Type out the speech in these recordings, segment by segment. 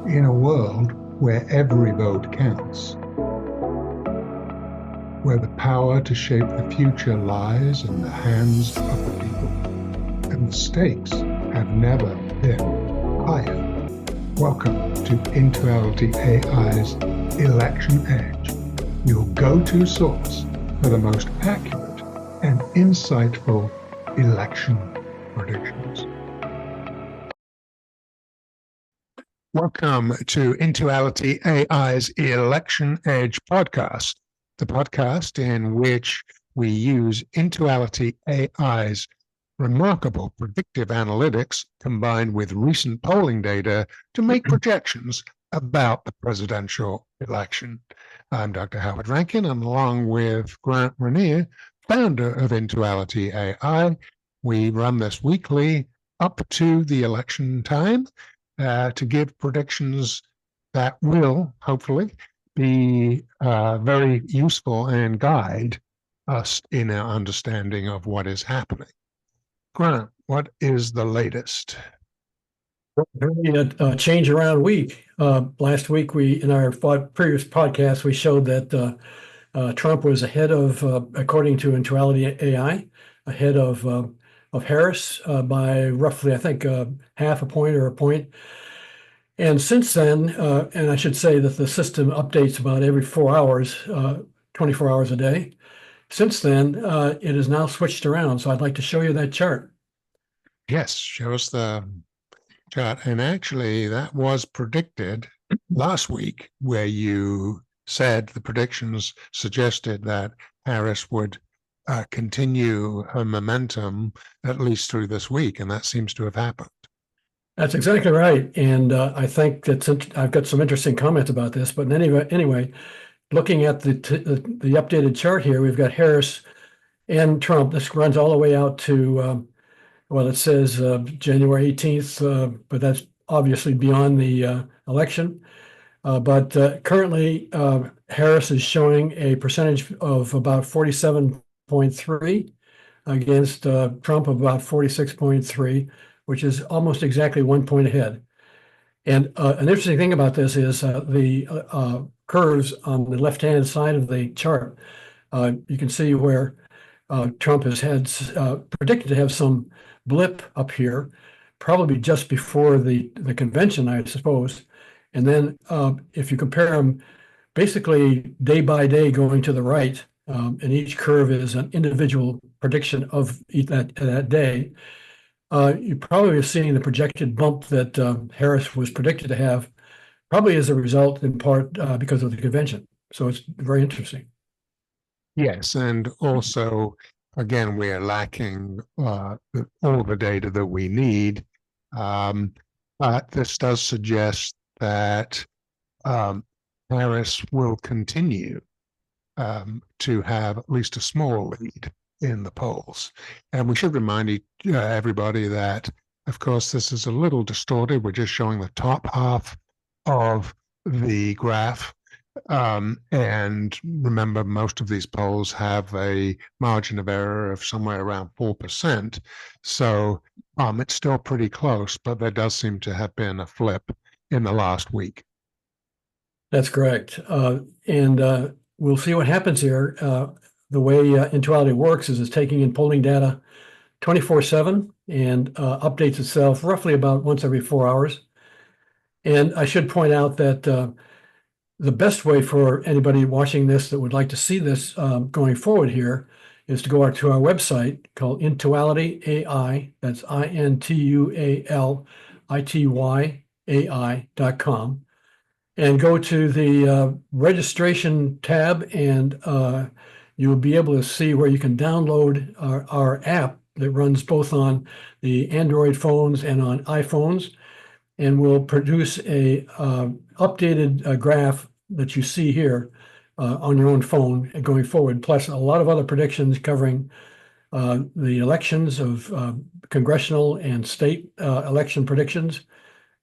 In a world where every vote counts, where the power to shape the future lies in the hands of the people, and the stakes have never been higher. Welcome to IntualityAI's Election Edge, your go-to source for the most accurate and insightful election predictions. Welcome to IntualityAI's Election Edge podcast, the podcast in which we use IntualityAI's remarkable predictive analytics combined with recent polling data to make projections about the presidential election. I'm Dr. Howard Rankin, and along with Grant Rainier, founder of IntualityAI, we run this weekly up to the election time to give predictions that will hopefully be very useful and guide us in our understanding of what is happening. Grant, what is the latest? Very change around week. Last week, in our previous podcast, we showed that Trump was ahead of, according to IntualityAI, ahead of Harris by roughly, I think, half a point or a point. And since then, and I should say that the system updates about every 4 hours, 24 hours a day. Since then, it has now switched around. So I'd like to show you that chart. Yes, show us the chart. And actually, that was predicted last week, where you said the predictions suggested that Harris would continue her momentum at least through this week, and that seems to have happened. That's exactly right. And I think that I've got some interesting comments about this. But anyway, looking at the updated chart here, we've got Harris and Trump. This runs all the way out to, well, it says January 18th, but that's obviously beyond the election. But currently, Harris is showing a percentage of about 47.3 against Trump of about 46.3, which is almost exactly 1 point ahead. And an interesting thing about this is the curves on the left-hand side of the chart. You can see where Trump has had predicted to have some blip up here, probably just before the convention, I suppose. And then if you compare them basically day by day going to the right, and each curve is an individual prediction of that day, you probably are seeing the projected bump that Harris was predicted to have, probably as a result in part because of the convention. So it's very interesting. Yes, and also, again, we are lacking all the data that we need. But this does suggest that Harris will continue to have at least a small lead in the polls. And we should remind everybody that, of course, this is a little distorted. We're just showing the top half of the graph. And remember, most of these polls have a margin of error of somewhere around 4%. So it's still pretty close, but there does seem to have been a flip in the last week. That's correct. And we'll see what happens here. The way Intuality works is it's taking in polling data 24/7 and updates itself roughly about once every 4 hours. And I should point out that the best way for anybody watching this that would like to see this going forward here is to go to our website called IntualityAI. That's IntualityAI.com. And go to the registration tab, and you will be able to see where you can download our app that runs both on the Android phones and on iPhones, and will produce a updated graph that you see here on your own phone going forward, plus a lot of other predictions covering the elections of congressional and state election predictions.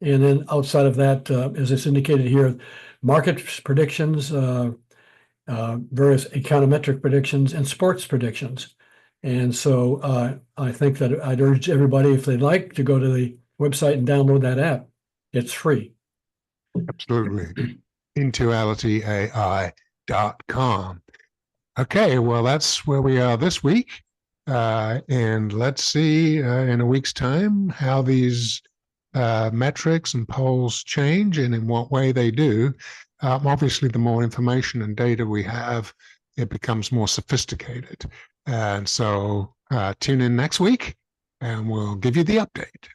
And then outside of that, as it's indicated here, market predictions, various econometric predictions, and sports predictions. And so I think that I'd urge everybody, if they'd like, to go to the website and download that app. It's free. Absolutely. IntualityAI.com. Okay, well, that's where we are this week. And let's see in a week's time how these metrics and polls change and in what way they do. Obviously, the more information and data we have, it becomes more sophisticated. And so tune in next week and we'll give you the update.